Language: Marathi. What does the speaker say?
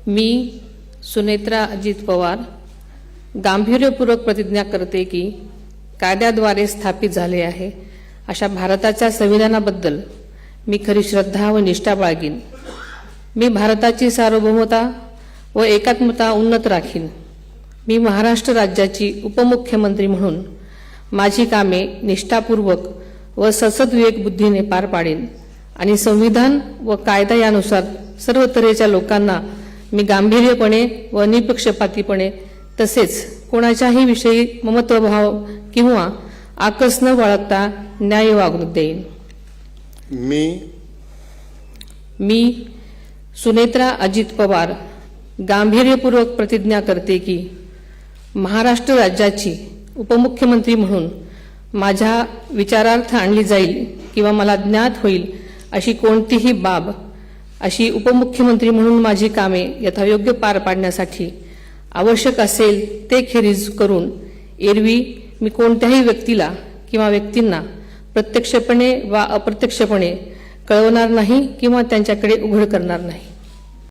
मी सुनेत्रा अजित पवार गांभीर्यपूर्वक प्रतिज्ञा करते की कायद्याद्वारे स्थापित झाले आहे अशा भारताच्या संविधानाबद्दल मी खरी श्रद्धा व निष्ठा बाळगीन। मी भारताची सार्वभौमता व एकात्मता उन्नत राखीन। मी महाराष्ट्र राज्याची उपमुख्यमंत्री म्हणून माझी कामे निष्ठापूर्वक व सद्विवेक बुद्धीने पार पाडेन आणि संविधान व कायदा यानुसार सर्व तऱ्हेच्या लोकांना मी गांभीर्यपणे व निपक्षपातीपणे तसेच कोणाच्याही विषयी ममत्वभाव किंवा आकस न बाळगता न्याय वागणूक देईन। मी सुनेत्रा अजित पवार गांभीर्यपूर्वक प्रतिज्ञा करते की महाराष्ट्र राज्याची उपमुख्यमंत्री म्हणून माझ्या विचारार्थ आणली जाईल किंवा मला ज्ञात होईल अशी कोणतीही बाब अशी उपमुख्यमंत्री म्हणून माझी कामे यथायोग्य पार पाडण्यासाठी आवश्यक असेल ते खेरीज करून एरवी मी कोणत्याही व्यक्तीला किंवा व्यक्तींना प्रत्यक्षपणे वा अप्रत्यक्षपणे कळवणार नाही किंवा त्यांच्याकडे उघड करणार नाही।